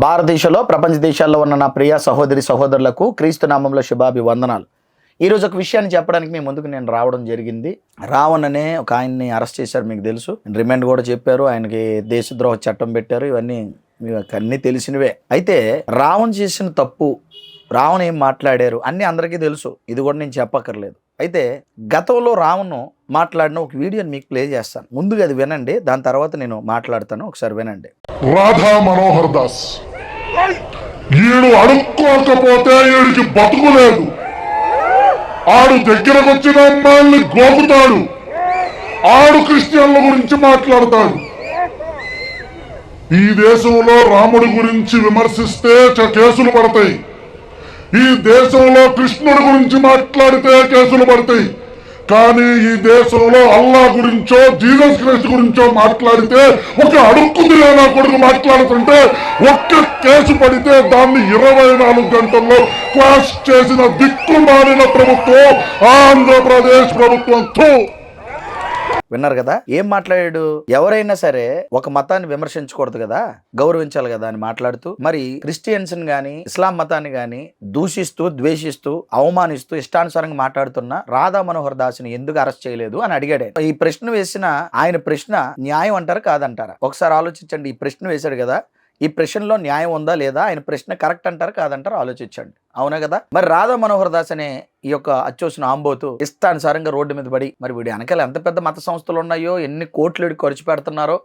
భారతదేశంలో ప్రపంచ దేశాల్లో ఉన్న నా ప్రియ సహోదరి సహోదరులకు క్రీస్తు నామంలో శుభాభివందనాలు. ఈరోజు ఒక విషయాన్ని చెప్పడానికి మీ ముందుకు నేను రావడం జరిగింది. రావణ్ అనే ఒక ఆయన్ని అరెస్ట్ చేశారు, మీకు తెలుసు. రిమాండ్ కూడా చెప్పారు, ఆయనకి దేశద్రోహ చట్టం పెట్టారు. ఇవన్నీ అన్నీ తెలిసినవే. అయితే రావణ్ చేసిన తప్పు, రావణ్ ఏం మాట్లాడారు అన్నీ అందరికీ తెలుసు. ఇది కూడా నేను చెప్పక్కర్లేదు. అయితే గతంలో రావణ్ మాట్లాడిన ఒక వీడియోని మీకు ప్లే చేస్తాను. ముందుగా అది వినండి, దాని తర్వాత నేను మాట్లాడతాను. ఒకసారి వినండి. రాధా మనోహర్ దాస్ ఈడు అడుక్కోకపోతే ఈడికి బతుకులేదు. ఆడు దగ్గరకు వచ్చిన అమ్మాయిల్ని గోకుతాడు. ఆడు క్రిస్టియన్ల గురించి మాట్లాడతాడు. ఈ దేశంలో రాముడి గురించి విమర్శిస్తే కేసులు పడతాయి. ఈ దేశంలో కృష్ణుడి గురించి మాట్లాడితే కేసులు పడతాయి. కానీ ఈ దేశంలో అల్లా గురించో జీసస్ క్రైస్ట్ గురించో మాట్లాడితే, ఒక అడుక్కుదిలే నా కొడుకు మాట్లాడుతుంటే ఒక్క కేసు పడితే దాన్ని 24 గంటల్లో క్లాష్ చేసిన దిక్కుమాలిన ప్రభుత్వం ఆంధ్రప్రదేశ్ ప్రభుత్వంతో. విన్నారు కదా ఏం మాట్లాడాడు? ఎవరైనా సరే ఒక మతాన్ని విమర్శించకూడదు కదా, గౌరవించాలి కదా అని మాట్లాడుతూ, మరి క్రిస్టియన్స్ గాని ఇస్లాం మతాన్ని గాని దూషిస్తూ, ద్వేషిస్తూ, అవమానిస్తూ ఇష్టానుసారంగా మాట్లాడుతున్న రాధా మనోహర్ దాస్ని ఎందుకు అరెస్ట్ చేయలేదు అని అడిగాడు. ఈ ప్రశ్న వేసిన ఆయన ప్రశ్న న్యాయం అంటారా కాదంటారా? ఒకసారి ఆలోచించండి. ఈ ప్రశ్న వేశాడు కదా, ఈ ప్రశ్నలో న్యాయం ఉందా లేదా? ఆయన ప్రశ్న కరెక్ట్ అంటారా కాదంటారా ఆలోచించండి. అవునా కదా? మరి రాధా మనోహర్ దాస్ అనే ఈ యొక్క అచ్చోసిన ఆంబోతు ఇష్టానుసారంగా రోడ్డు మీద పడి, మరి వీడి వెనకాల ఎంత పెద్ద మత సంస్థలు ఉన్నాయో, ఎన్ని కోట్లు ఖర్చు పెడుతున్నారో,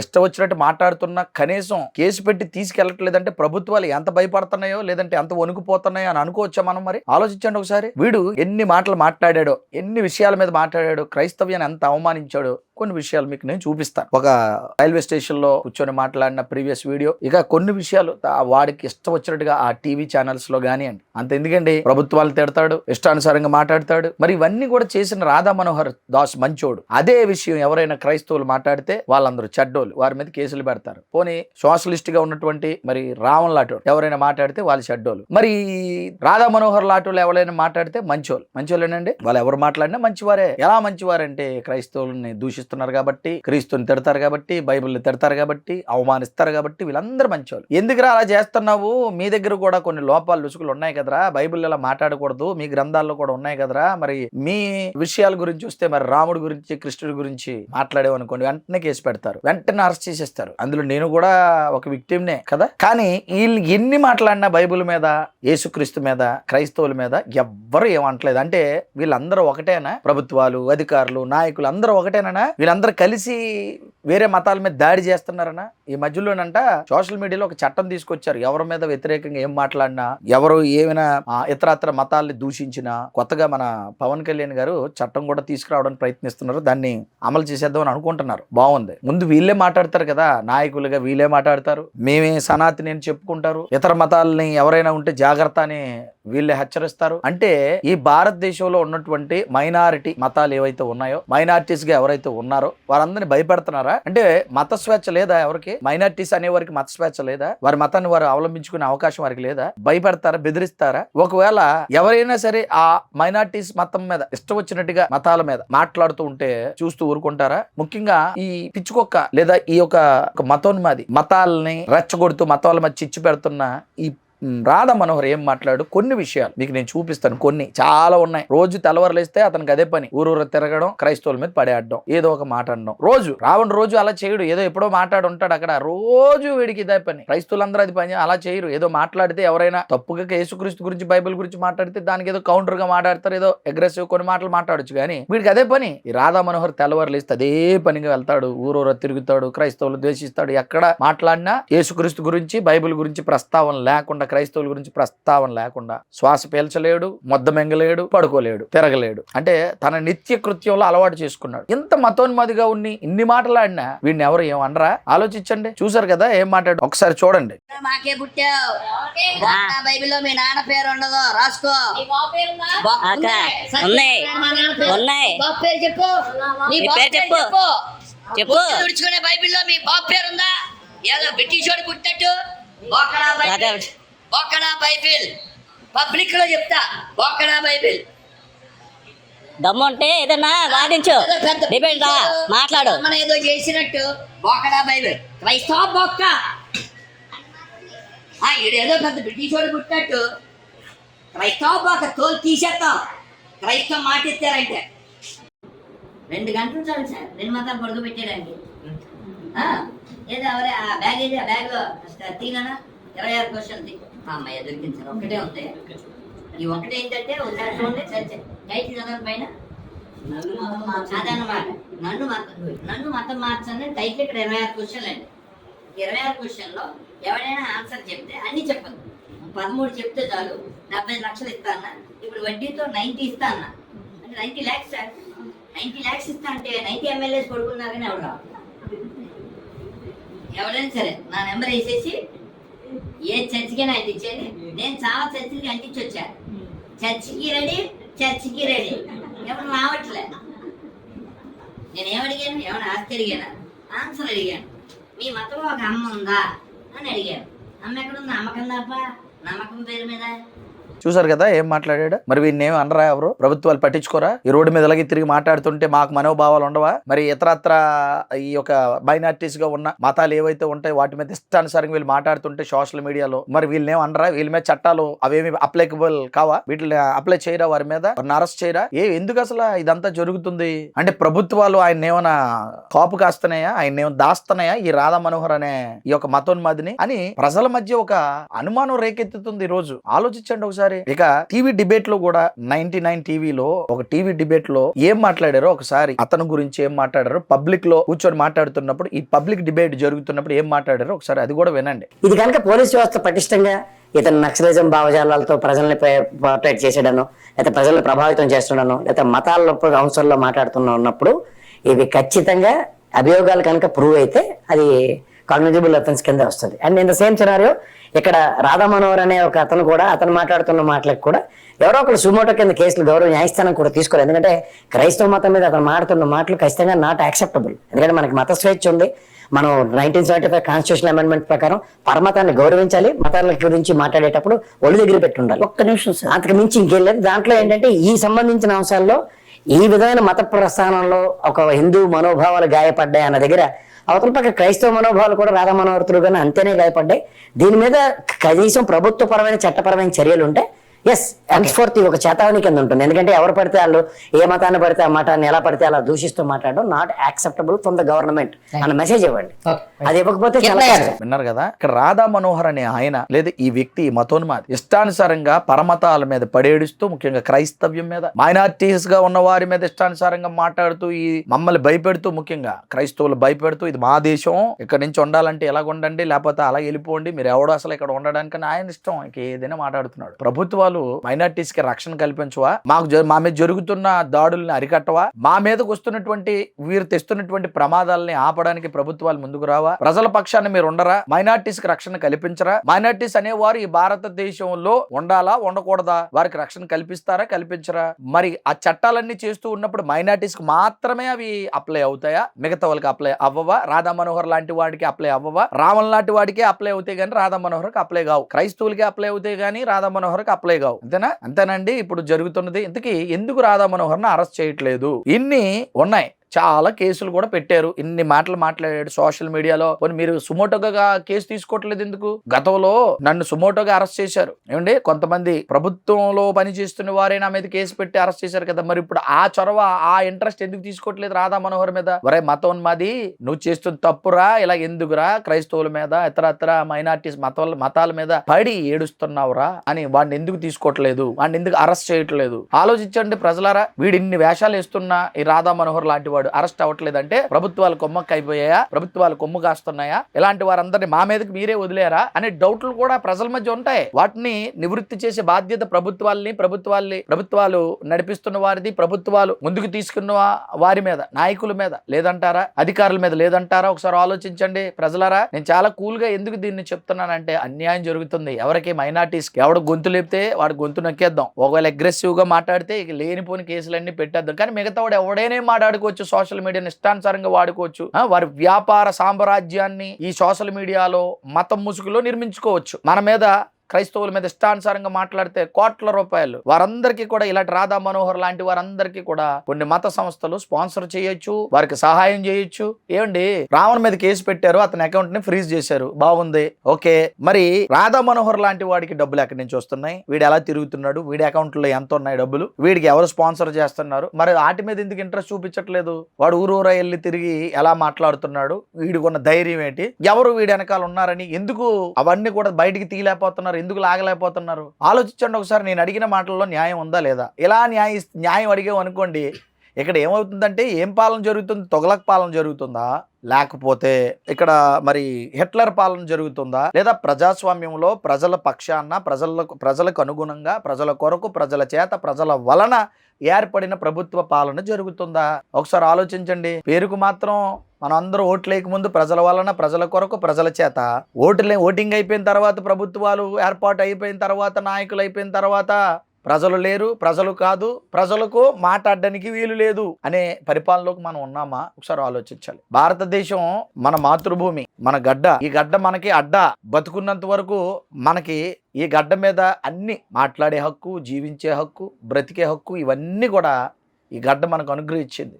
ఇష్టం వచ్చినట్టు మాట్లాడుతున్నా కనీసం కేసు పెట్టి తీసుకెళ్లట్లేదంటే ప్రభుత్వాలు ఎంత భయపడుతున్నాయో, లేదంటే ఎంత వణుకుపోతున్నాయో అని అనుకోవచ్చా మనం? మరి ఆలోచించండి ఒకసారి. వీడు ఎన్ని మాటలు మాట్లాడాడో, ఎన్ని విషయాల మీద మాట్లాడాడో, క్రైస్తవ్యాన్ని ఎంత అవమానించాడో కొన్ని విషయాలు మీకు నేను చూపిస్తాను. ఒక రైల్వే స్టేషన్ లో కూర్చొని మాట్లాడిన ప్రీవియస్ వీడియో, ఇక కొన్ని విషయాలు వాడికి ఇష్టం వచ్చినట్టుగా ఆ టీవీ ఛానల్స్ లో గానియండి. అంత ఎందుకండి, ప్రభుత్వాలు తిడతాడు, ఇష్టానుసారంగా మాట్లాడతాడు. మరి ఇవన్నీ కూడా చేసిన రాధా మనోహర్ దాస్ మంచోడు. అదే విషయం ఎవరైనా క్రైస్తవులు మాట్లాడితే వాళ్ళందరూ చెడ్డోళ్ళు, వారి మీద కేసులు పెడతారు. పోనీ సోషలిస్ట్ గా ఉన్నటువంటి మరి రావణ్ లాటోడు ఎవరైనా మాట్లాడితే వాళ్ళు చెడ్డోళ్ళు. మరి రాధా మనోహర్ లాటోళ్ళు ఎవరైనా మాట్లాడితే మంచోళ్ళు. మంచోళ్ళేనండి, వాళ్ళు ఎవరు మాట్లాడినా మంచివారే. ఎలా మంచివారంటే క్రైస్తవుల్ని దూషిస్తున్నారు కాబట్టి, క్రీస్తుని తిడతారు కాబట్టి, బైబిల్ని తిడతారు కాబట్టి, అవమానిస్తారు కాబట్టి వీళ్ళందరూ మంచోళ్ళు. ఎందుకురా అలా చేస్తున్నావు? మీ దగ్గర కూడా కొన్ని లోపాలు లుసుకులు ఉన్నాయి కదరా, బైబిల్ ఇలా మాట్లాడకూడదు, మీ గ్రంథాల్లో కూడా ఉన్నాయి కదరా. మరి మీ విషయాల గురించి వస్తే, మరి రాముడి గురించి కృష్ణుడి గురించి మాట్లాడేవనుకోండి, వెంటనే కేసు పెడతారు, వెంటనే అరెస్ట్ చేసేస్తారు. అందులో నేను కూడా ఒక విక్టిమ్నే కదా. కానీ వీళ్ళు ఎన్ని మాట్లాడినా బైబిల్ మీద, యేసుక్రీస్తు మీద, క్రైస్తవుల మీద ఎవ్వరు ఏమంటలేదు. అంటే వీళ్ళందరూ ఒకటేనా? ప్రభుత్వాలు, అధికారులు, నాయకులు అందరూ ఒకటేనా? వీళ్ళందరూ కలిసి వేరే మతాల మీద దాడి చేస్తున్నారనా? ఈ మధ్యలోనంట సోషల్ మీడియాలో ఒక చట్టం తీసుకొచ్చారు. ఎవరి మీద వ్యతిరేకంగా ఏం మాట్లాడినా, ఎవరు ఏమైనా ఇతరత్ర మతాల్ని దూషించినా, కొత్తగా మన పవన్ కళ్యాణ్ గారు చట్టం కూడా తీసుకురావడానికి ప్రయత్నిస్తున్నారు. దాన్ని అమలు చేసేద్దామని అనుకుంటున్నారు. బాగుంది. ముందు వీళ్ళే మాట్లాడతారు కదా, నాయకులుగా వీళ్ళే మాట్లాడతారు, మేమే సనాతని అని చెప్పుకుంటారు, ఇతర మతాలని ఎవరైనా ఉంటే జాగ్రత్త అని వీళ్ళే హెచ్చరిస్తారు. అంటే ఈ భారతదేశంలో ఉన్నటువంటి మైనారిటీ మతాలు ఏవైతే ఉన్నాయో, మైనారిటీస్ గా ఎవరైతే ఉన్నారో వారందరినీ భయపెడుతున్నారా? అంటే మత స్వేచ్ఛ లేదా ఎవరికి? మైనారిటీస్ అనే వారికి మత స్వేచ్ఛ లేదా? వారి మతాన్ని వారు అవలంబించుకునే అవకాశం వారికి లేదా? భయపెడతారా? బెదిరిస్తారా? ఒకవేళ ఎవరైనా సరే ఆ మైనారిటీస్ మతం మీద ఇష్టం వచ్చినట్టుగా మతాల మీద మాట్లాడుతూ ఉంటే చూస్తూ ఊరుకుంటారా? ముఖ్యంగా ఈ పిచ్చుకొక్క లేదా ఈ యొక్క మతోన్మాది మతాలని రెచ్చగొడుతూ మతాల మధ్య చిచ్చు పెడుతున్న ఈ రాధా మనోహర్ ఏం మాట్లాడు కొన్ని విషయాలు మీకు నేను చూపిస్తాను. కొన్ని చాలా ఉన్నాయి. రోజు తెల్లవారులేస్తే అతనికి అదే పని, ఊరూరు తిరగడం, క్రైస్తవుల మీద పడేయడం, ఏదో ఒక మాట అనడం. రోజు అలా చేయడు, ఏదో ఎప్పుడో మాట్లాడు ఉంటాడు అక్కడ. రోజు వీడికి ఇదే పని. క్రైస్తవులందరూ అది పని అలా చేయరు. ఏదో మాట్లాడితే ఎవరైనా తప్పుగా యేసుక్రీస్తు గురించి, బైబిల్ గురించి మాట్లాడితే దానికి ఏదో కౌంటర్ గా మాట్లాడతారు, ఏదో అగ్రెసివ్ కొన్ని మాటలు మాట్లాడొచ్చు. కానీ వీడికి అదే పని. ఈ రాధా మనోహర్ తెల్లవారులేస్తే అదే పనిగా వెళ్తాడు, ఊరూరు తిరుగుతాడు, క్రైస్తవులు ద్వేషిస్తాడు. ఎక్కడ మాట్లాడినా యేసుక్రీస్తు గురించి, బైబిల్ గురించి ప్రస్తావన లేకుండా, క్రైస్తవుల గురించి ప్రస్తావన లేకుండా శ్వాస పీల్చలేడు, మొద్ద మెంగలేడు, పడుకోలేడు, తిరగలేడు. అంటే తన నిత్య కృత్యంలో అలవాటు చేసుకున్నాడు. ఇంత మతోన్మాదిగా ఉన్ని ఇన్ని మాటలాడినా వీడిని ఎవరు ఏమనరా? ఆలోచించండి. చూసారు కదా ఏం మాట్లాడు, ఒకసారి చూడండి. మాకే పుట్టావు, బైబిల్లో మీ నాన్న పేరు ఉండదు, రాసుకో. చెప్పు. తుడుచుకునే బైబిల్లో మీ బాబు పేరు ఉందా? ఏదో బ్రిటిష్ వాడు పుట్టినట్టు బోకడా బైబిల్ పబ్లిక్ లో చెప్తా. బోకడా బైబిల్ దమ్ముంటే ఏదన్నా వాదించు, డిబేట్ రా, మాట్లాడు. మనం ఏదో చేసినట్టు బోకడా బైబిల్ క్రైస్తవ బొక్క ఈడేదో పెద్ద బ్రిటిష్ వాడు పుట్టినట్టు క్రైస్తవ ఒక తోలు తీసేస్తాం. క్రైస్తవ మాట ఎత్తారంటే 2 గంటలు చాలు సార్ 2 మతాలు పడుకోబెట్టాడండి. ఏదో ఎవరే ఆ బ్యాగ్ ఏది, ఆ బ్యాగ్ తీనా 26 క్వశ్చన్ అమ్మాయి దొరికింది సార్. ఒకటే ఉంది. ఈ ఒకటే ఏంటంటే ఒకసారి చూడండి టైటిల్ చదవడం పైన అదన్నమాట. నన్ను మతం మార్చండి టైటిల్. ఇక్కడ 26 క్వశ్చన్లు అండి. 26 క్వశ్చన్లో ఎవరైనా ఆన్సర్ చెప్తే అన్ని చెప్పదు. 13 చెప్తే చాలు 75 లక్షలు ఇస్తా అన్న. ఇప్పుడు వడ్డీతో 90 ఇస్తా అన్న. అంటే 90 lakhs సార్. 90 lakhs ఇస్తా అంటే 90 ఎమ్మెల్యేస్ పడుకున్నా కానీ ఎవరు రావాలి. ఎవరైనా సరే నా నెంబర్ వేసేసి ఏ చర్చికైనా అంటించేది. నేను చాలా చర్చికి అంటించి వచ్చా. చర్చికి రెడీ, చర్చికి రెడీ. ఎవరు రావట్లే. నేను ఏమడిగాను? ఏమైనా ఆస్తి అడిగాను? ఆన్సర్ అడిగాను. మీ మతంలో ఒక అమ్మ ఉందా అని అడిగాను. అమ్మ ఎక్కడుంది? అమ్మకం తప్ప నమ్మకం పేరు మీద. చూసారు కదా ఏం మాట్లాడాడు. మరి వీడిని ఏమి అనరా? ఎవరు ప్రభుత్వాలు పట్టించుకోరా? ఈ రోడ్డు మీద ఇలాగే తిరిగి మాట్లాడుతుంటే మాకు మనోభావాలు ఉండవా? మరి ఇతరత్ర ఈ యొక్క మైనారిటీస్ గా ఉన్న మతాలు ఏవైతే ఉంటాయో వాటి మీద ఇష్టానుసారంగా వీళ్ళు మాట్లాడుతుంటే సోషల్ మీడియాలో, మరి వీళ్ళని ఏమి అనరా? వీళ్ళ మీద చట్టాలు అవేమి అప్లైకబుల్ కావా? వీటిని అప్లై చేయరా? వారి మీద వారిని అరెస్ట్ చేయరా? ఎందుకు అసలు ఇదంతా జరుగుతుంది? అంటే ప్రభుత్వాలు ఆయన ఏమైనా కాపు కాస్తున్నాయా? ఆయన ఏమైనా దాస్తున్నాయా? ఈ రాధా మనోహర్ అనే ఈ యొక్క మతోన్మాదిని అని ప్రజల మధ్య ఒక అనుమానం రేకెత్తుతుంది. ఈ రోజు ఆలోచించండి ఒకసారి. ఇక టీవీ డిబేట్ లో కూడా 99 టీవీలో ఒక టీవీ డిబేట్ లో ఏం మాట్లాడారో ఒకసారి, అతని గురించి ఏం మాట్లాడారో పబ్లిక్ లో కూర్చొని మాట్లాడుతున్నప్పుడు, ఈ పబ్లిక్ డిబేట్ జరుగుతున్నప్పుడు ఏం మాట్లాడారో ఒకసారి అది కూడా వినండి. ఇది కనుక పోలీస్ వ్యవస్థ పటిష్టంగా ఇతను నక్సలిజం భావజాలాలతో ప్రజల్ని పోర్ట్రేట్ చేసేయడను, లేకపోతే ప్రజల్ని ప్రభావితం చేస్తుండను, లేకపోతే మతాల అంశాల్లో మాట్లాడుతున్నప్పుడు ఇవి ఖచ్చితంగా అభియోగాలు కనుక ప్రూవ్ అయితే అది కాగ్నిజబుల్ అఫెన్స్ కింద వస్తుంది. And in the same scenario ఇక్కడ రాధా మనోహర్ అనే ఒక అతను కూడా అతను మాట్లాడుతున్న మాటలకు కూడా ఎవరో ఒకరు సుమోటో కింద కేసులు గౌరవ న్యాయస్థానం కూడా తీసుకోలేదు. ఎందుకంటే క్రైస్తవ మతం మీద అతను మాట్లాడుతున్న మాటలు ఖచ్చితంగా నాట్ యాక్సెప్టబుల్. ఎందుకంటే మనకి మత స్వేచ్ఛ ఉంది. మనం 1975 కాన్స్టిట్యూషన్ అమెండ్మెంట్ ప్రకారం పరమతాన్ని గౌరవించాలి. మతాల గురించి మాట్లాడేటప్పుడు ఒళ్ళు దగ్గర పెట్టి ఉండాలి. ఒక్క నిమిషం సార్, అంతకు మించి ఇంకేం లేదు. దాంట్లో ఏంటంటే ఈ సంబంధించిన అంశాల్లో ఈ విధమైన మత ప్రస్థానంలో ఒక హిందూ మనోభావాలు గాయపడ్డాయి అన్న దగ్గర అవతల పక్క క్రైస్తవ మనోభావాలు కూడా రాధా మనోహర్తులు కానీ అంతేనే గాయపడ్డాయి. దీని మీద కనీసం ప్రభుత్వపరమైన చట్టపరమైన చర్యలు ఉంటే ఎస్ హెన్స్ఫోర్త్ ఒక చేతావని కింద ఉంటుంది. ఎందుకంటే ఎవరు పడితే వాళ్ళు ఏ మతాన్ని పడితే ఆ మతాన్ని ఎలా పడితే అలా దూషిస్తూ మాట్లాడడం not acceptable from the government అన్న మెసేజ్ ఇవ్వండి. అది ఇవ్వకపోతే విన్నారు కదా. ఇక్కడ రాధా మనోహర్ అనే ఆయన లేదా ఈ వ్యక్తి మతోన్మాది ఇష్టానుసారంగా పరమతాల మీద పడేడుస్తూ, ముఖ్యంగా క్రైస్తవ్యం మీద, మైనారిటీస్ గా ఉన్న వారి మీద ఇష్టానుసారంగా మాట్లాడుతూ, ఈ మమ్మల్ని భయపెడుతూ, ముఖ్యంగా క్రైస్తవులు భయపెడుతూ, ఇది మా దేశం, ఇక్కడ నుంచి ఉండాలంటే ఎలా ఉండండి, లేకపోతే అలా వెళ్ళిపోండి, మీరు ఎవడో అసలు ఇక్కడ ఉండడానికి ఆయన ఇష్టం, ఏదైనా మాట్లాడుతున్నాడు. ప్రభుత్వాలు మైనారిటీస్ కి రక్షణ కల్పించవా? మా మీద జరుగుతున్న దాడుల్ని అరికట్టవా? మా మీదకి వస్తున్నటువంటి వీరు తెస్తున్నటువంటి ప్రమాదాలని ఆపడానికి ప్రభుత్వాలు ముందుకు రావా? ప్రజల పక్షాన్ని మీరు ఉండరా? మైనారిటీస్ కి రక్షణ కల్పించరా? మైనారిటీస్ అనేవారు ఈ భారతదేశంలో ఉండాలా ఉండకూడదా? వారికి రక్షణ కల్పిస్తారా కల్పించరా? మరి ఆ చట్టాలన్నీ చేస్తూ ఉన్నప్పుడు మైనారిటీస్ కి మాత్రమే అవి అప్లై అవుతాయా? మిగతా వాళ్ళకి అప్లై అవ్వవా? రాధా మనోహర్ లాంటి వాడికి అప్లై అవ్వవా? రావణ్ లాంటి వాడికి అప్లై అవుతాయి కానీ రాధా మనోహర్కి అప్లై కావు. క్రైస్తవులకి అప్లై అవుతాయి కానీ రాధా మనోహర్కి అప్లై కావు. అంతేనండి ఇప్పుడు జరుగుతున్నది. ఇంతకీ ఎందుకు రాధా మనోహర్ని అరెస్ట్ చేయట్లేదు? ఇన్ని ఉన్నాయి, చాలా కేసులు కూడా పెట్టారు. ఇన్ని మాటలు మాట్లాడాడు సోషల్ మీడియాలో. మీరు సుమోటోగా కేసు తీసుకోవట్లేదు ఎందుకు? గతంలో నన్ను సుమోటోగా అరెస్ట్ చేశారు ఏమండి. కొంతమంది ప్రభుత్వంలో పనిచేస్తున్న వారే నా మీద కేసు పెట్టి అరెస్ట్ చేశారు కదా. మరి ఇప్పుడు ఆ చొరవ, ఆ ఇంట్రెస్ట్ ఎందుకు తీసుకోవట్లేదు రాధా మనోహర్ మీద? వరే మతోన్మాది, నువ్వు చేస్తున్న తప్పురా, ఇలా ఎందుకురా క్రైస్తవుల మీద ఇతరత్ర మైనారిటీస్ మతాల మీద పడి ఏడుస్తున్నావురా అని వాడిని ఎందుకు తీసుకోవట్లేదు? వాడిని ఎందుకు అరెస్ట్ చేయట్లేదు? ఆలోచించండి ప్రజలారా. వీడు ఇన్ని వేషాలు వేస్తున్నా ఈ రాధా మనోహర్ లాంటి వాడు అరెస్ట్ అవ్వట్లేదంటే ప్రభుత్వాలు కొమ్మక్క అయిపోయాయా? ప్రభుత్వాలు కొమ్ము కాస్తున్నాయా? ఇలాంటి వారందరినీ మా మీదకి మీరే వదిలేరా అనే డౌట్లు కూడా ప్రజల మధ్య ఉంటాయి. వాటిని నివృత్తి చేసే బాధ్యత ప్రభుత్వాలు నడిపిస్తున్న వారిది, ప్రభుత్వాలు ముందుకు తీసుకున్న వారి మీద, నాయకుల మీద లేదంటారా? అధికారుల మీద లేదంటారా? ఒకసారి ఆలోచించండి ప్రజలారా. నేను చాలా కూల్ గా ఎందుకు దీన్ని చెప్తున్నానంటే అన్యాయం జరుగుతుంది. ఎవరికి మైనారిటీస్ ఎవడు గొంతు లేపితే వాడు గొంతు నొక్కేద్దాం. ఒకవేళ అగ్రెసివ్ గా మాట్లాడితే ఇక లేనిపోని కేసులన్నీ పెట్టేద్దాం. కానీ మిగతా వాడు ఎవడైనా మాట్లాడుకోవచ్చు, సోషల్ మీడియాని ఇష్టానుసారంగా వాడుకోవచ్చు. వారి వ్యాపార సామ్రాజ్యాన్ని ఈ సోషల్ మీడియాలో మతం ముసుగులో నిర్మించుకోవచ్చు. మన మీద క్రైస్తవుల మీద ఇష్టానుసారంగా మాట్లాడితే కోట్ల రూపాయలు. వారందరికీ కూడా ఇలాంటి రాధా మనోహర్ లాంటి వారందరికీ కూడా కొన్ని మత సంస్థలు స్పాన్సర్ చేయొచ్చు, వారికి సహాయం చేయొచ్చు. ఏమండి, రావణ్ మీద కేసు పెట్టారు, అతని అకౌంట్ ని ఫ్రీజ్ చేశారు, బాగుంది, ఓకే. మరి రాధా మనోహర్ లాంటి వాడికి డబ్బులు ఎక్కడి నుంచి వస్తున్నాయి? వీడు ఎలా తిరుగుతున్నాడు? వీడి అకౌంట్ లో ఎంత ఉన్నాయి డబ్బులు? వీడికి ఎవరు స్పాన్సర్ చేస్తున్నారు? మరి వాటి మీద ఎందుకు ఇంట్రెస్ట్ చూపించట్లేదు? వాడు ఊరూరా వెళ్ళి తిరిగి ఎలా మాట్లాడుతున్నాడు? వీడికి ఉన్న ధైర్యం ఏంటి? ఎవరు వీడి వెనకాల ఉన్నారని ఎందుకు అవన్నీ కూడా బయటికి తీయలేకపోతున్నారు? ఎందుకు లాగలేకపోతున్నారు? ఆలోచించండి ఒకసారి. నేను అడిగిన మాటల్లో న్యాయం ఉందా లేదా? ఇలా న్యాయం అడిగాం అనుకోండి, ఇక్కడ ఏమవుతుందంటే ఏం పాలన జరుగుతుంది? తొగలక్ పాలన జరుగుతుందా, లేకపోతే ఇక్కడ మరి హిట్లర్ పాలన జరుగుతుందా, లేదా ప్రజాస్వామ్యంలో ప్రజల పక్షాన ప్రజలకు అనుగుణంగా ప్రజల కొరకు ప్రజల చేత ప్రజల వలన ఏర్పడిన ప్రభుత్వ పాలన జరుగుతుందా? ఒకసారి ఆలోచించండి. పేరుకు మాత్రం మనం అందరూ ఓట్లు లేకముందు ప్రజల వలన ప్రజల కొరకు ప్రజల చేత ఓటింగ్ అయిపోయిన తర్వాత ప్రభుత్వాలు ఏర్పాటు అయిపోయిన తర్వాత నాయకులు అయిపోయిన తర్వాత ప్రజలు లేరు, ప్రజలు కాదు, ప్రజలకు మాట్లాడడానికి వీలు లేదు అనే పరిపాలనలోకి మనం ఉన్నామా? ఒకసారి ఆలోచించాలి. భారతదేశం మన మాతృభూమి, మన గడ్డ. ఈ గడ్డ మనకి అడ్డ. బతుకున్నంత వరకు మనకి ఈ గడ్డ మీద అన్ని మాట్లాడే హక్కు, జీవించే హక్కు, బ్రతికే హక్కు, ఇవన్నీ కూడా ఈ గడ్డ మనకు అనుగ్రహించింది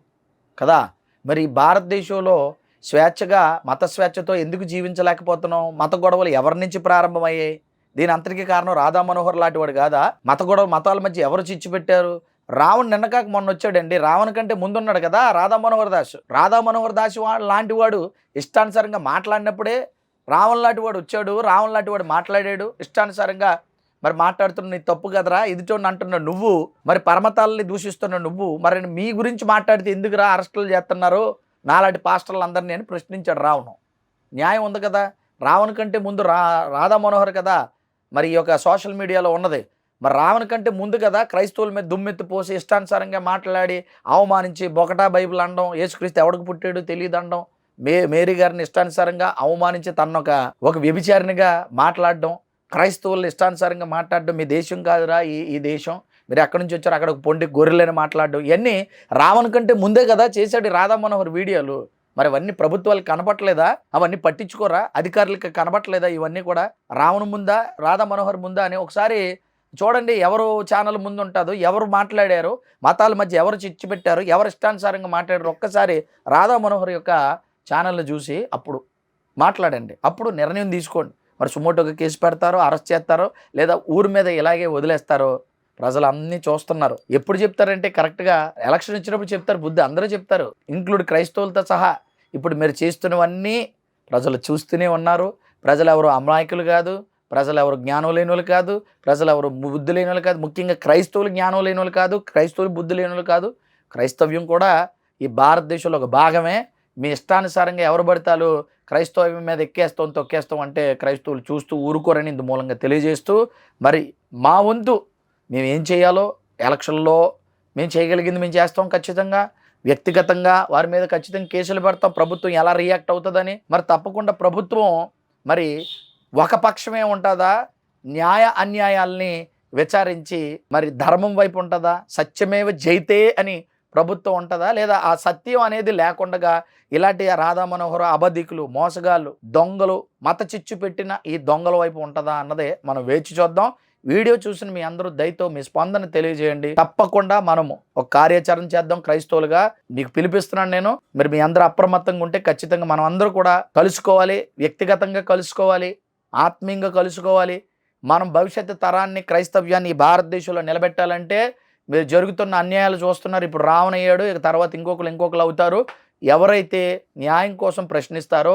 కదా. మరి భారతదేశంలో స్వేచ్ఛగా మత స్వేచ్ఛతో ఎందుకు జీవించలేకపోతున్నాం? మత గొడవలు ఎవరి నుంచి ప్రారంభమయ్యాయి? దీని అంతటికీ కారణం రాధా మనోహర్ లాంటి వాడు కాదా? మతాల మధ్య ఎవరు చిచ్చు పెట్టారు? రావణ్ నిన్నకాక మొన్న వచ్చాడండి. రావణ్ కంటే ముందున్నాడు కదా రాధా మనోహర్ దాస్ లాంటి వాడు ఇష్టానుసారంగా మాట్లాడినప్పుడే రావణ్ లాంటి వాడు వచ్చాడు. రావణ్ లాంటి వాడు మాట్లాడాడు ఇష్టానుసారంగా. మరి మాట్లాడుతున్న నీ తప్పు కదరా, ఎదుటోని అంటున్నావు నువ్వు, మరి పరమతాలని దూషిస్తున్నావు నువ్వు, మరి మీ గురించి మాట్లాడితే ఎందుకురా అరెస్టులు చేస్తున్నారు నాలాంటి పాస్టర్లు అందరినీ అని ప్రశ్నించాడు రావణ్. న్యాయం ఉంది కదా. రావణ్ కంటే ముందు రాధా మనోహర్ కదా మరి ఈ యొక్క సోషల్ మీడియాలో ఉన్నది. మరి రావణ్ కంటే ముందు కదా క్రైస్తవుల మీద దుమ్మెత్తి పోసి ఇష్టానుసారంగా మాట్లాడి అవమానించి బొకటా బైబిల్ అనడం, యేసుక్రీస్తు ఎవడికి పుట్టాడు తెలియదు అనడం, మేరీ గారిని ఇష్టానుసారంగా అవమానించి తన ఒక వ్యభిచారినిగా మాట్లాడడం, క్రైస్తవులు ఇష్టానుసారంగా మాట్లాడడం, మీ దేశం కాదురా ఈ దేశం, మీరు ఎక్కడి నుంచి వచ్చారు అక్కడ పొండి గొర్రెలని మాట్లాడడం, ఇవన్నీ రావణ్ కంటే ముందే కదా చేశాడు రాధా మనోహర్ వీడియోలు. మరి అవన్నీ ప్రభుత్వాలకు కనపట్లేదా? అవన్నీ పట్టించుకోరా? అధికారులకు కనపట్లేదా? ఇవన్నీ కూడా రావణ్ ముందా రాధా మనోహర్ ముందా అని ఒకసారి చూడండి. ఎవరు ఛానల్ ముందు ఉంటుందో, ఎవరు మాట్లాడారు, మతాల మధ్య ఎవరు చిచ్చు పెట్టారు, ఎవరు ఇష్టానుసారంగా మాట్లాడారు, ఒక్కసారి రాధా మనోహర్ యొక్క ఛానల్ని చూసి అప్పుడు మాట్లాడండి. అప్పుడు నిర్ణయం తీసుకోండి. మరి సుమోటోకి కేసు పెడతారో, అరెస్ట్ చేస్తారో, లేదా ఊరి మీద ఇలాగే వదిలేస్తారో ప్రజలు అన్నీ చూస్తున్నారు. ఎప్పుడు చెప్తారంటే కరెక్ట్గా ఎలక్షన్ ఇచ్చినప్పుడు చెప్తారు, బుద్ధి అందరూ చెప్తారు, ఇంక్లూడ్ క్రైస్తవులతో సహా. ఇప్పుడు మీరు చేస్తున్నవన్నీ ప్రజలు చూస్తూనే ఉన్నారు. ప్రజలు ఎవరు అమాయకులు కాదు, ప్రజలు ఎవరు జ్ఞానం లేని వాళ్ళు కాదు, ప్రజలు ఎవరు బుద్ధి లేని వాళ్ళు కాదు, ముఖ్యంగా క్రైస్తవులు జ్ఞానం లేని వాళ్ళు కాదు, క్రైస్తవులు బుద్ధి లేని వాళ్ళు కాదు. క్రైస్తవ్యం కూడా ఈ భారతదేశంలో ఒక భాగమే. మీ ఇష్టానుసారంగా ఎవరు పడతారు క్రైస్తవ్యం మీద ఎక్కేస్తాం తొక్కేస్తాం అంటే క్రైస్తవులు చూస్తూ ఊరుకోరని ఇందు మూలంగా తెలియజేస్తూ, మరి మా వంతు మేము ఏం చేయాలో ఎలక్షన్లో మేము చేయగలిగింది మేము చేస్తాం. ఖచ్చితంగా వ్యక్తిగతంగా వారి మీద ఖచ్చితంగా కేసులు పెడతాం. ప్రభుత్వం ఎలా రియాక్ట్ అవుతుందని. మరి తప్పకుండా ప్రభుత్వం మరి ఒక పక్షమే ఉంటుందా, న్యాయ అన్యాయాల్ని విచారించి మరి ధర్మం వైపు ఉంటుందా, సత్యమేవ జైతే అని ప్రభుత్వం ఉంటుందా, లేదా ఆ సత్యం అనేది లేకుండా ఇలాంటి రాధా మనోహర్ అబద్ధికులు, మోసగాళ్ళు, దొంగలు, మత చిచ్చు పెట్టిన ఈ దొంగల వైపు ఉంటుందా అన్నదే మనం వేచి చూద్దాం. వీడియో చూసిన మీ అందరూ దయతో మీ స్పందన తెలియజేయండి. తప్పకుండా మనము ఒక కార్యాచరణ చేద్దాం క్రైస్తవులుగా. మీకు పిలిపిస్తున్నాను నేను. మరి మీ అందరూ అప్రమత్తంగా ఉంటే ఖచ్చితంగా మనం అందరూ కూడా కలుసుకోవాలి, వ్యక్తిగతంగా కలుసుకోవాలి, ఆత్మీయంగా కలుసుకోవాలి. మనం భవిష్యత్తు తరాన్ని క్రైస్తవ్యాన్ని ఈ భారతదేశంలో నిలబెట్టాలంటే మీరు జరుగుతున్న అన్యాయాలు చూస్తున్నారు. ఇప్పుడు రావణ్ అయ్యాడు, ఇక తర్వాత ఇంకొకరు అవుతారు. ఎవరైతే న్యాయం కోసం ప్రశ్నిస్తారో,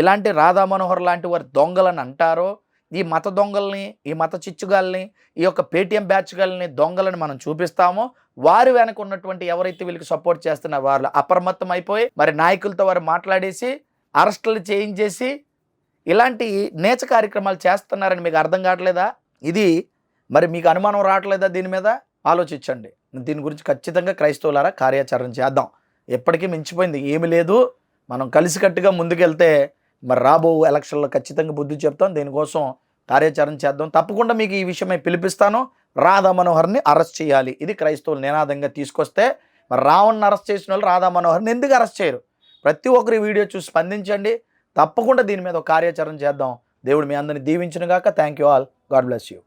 ఇలాంటి రాధా మనోహర్ లాంటి వారి దొంగలని అంటారో, ఈ మత దొంగల్ని, ఈ మత చిచ్చుగాల్ని, ఈ యొక్క పేటీఎం బ్యాచ్గాల్ని దొంగలని మనం చూపిస్తామో, వారి వెనక ఉన్నటువంటి ఎవరైతే వీళ్ళకి సపోర్ట్ చేస్తున్నారో వాళ్ళు అప్రమత్తం అయిపోయి మరి నాయకులతో వారు మాట్లాడేసి అరెస్టులు చేయించేసి ఇలాంటి నీచ కార్యక్రమాలు చేస్తున్నారని మీకు అర్థం కావట్లేదా? ఇది మరి మీకు అనుమానం రావట్లేదా? దీని మీద ఆలోచించండి. దీని గురించి ఖచ్చితంగా క్రైస్తవులారా కార్యాచరణ చేద్దాం. ఎప్పటికీ మించిపోయింది ఏమి లేదు. మనం కలిసికట్టుగా ముందుకెళ్తే మరి రాబో ఎలక్షన్లో ఖచ్చితంగా బుద్ధి చెప్తాం. దీనికోసం కార్యాచరణ చేద్దాం. తప్పకుండా మీకు ఈ విషయమై పిలిపిస్తాను. రాధా మనోహర్ని అరెస్ట్ చేయాలి, ఇది క్రైస్తవులు నినాదంగా తీసుకొస్తే మరి రావణ్ని అరెస్ట్ చేసిన వాళ్ళు రాధా మనోహర్ని ఎందుకు అరెస్ట్ చేయరు? ప్రతి ఒక్కరి వీడియో చూసి స్పందించండి. తప్పకుండా దీని మీద ఒక కార్యాచరణ చేద్దాం. దేవుడు మీ అందరిని దీవించును గాక. Thank you all. God bless you.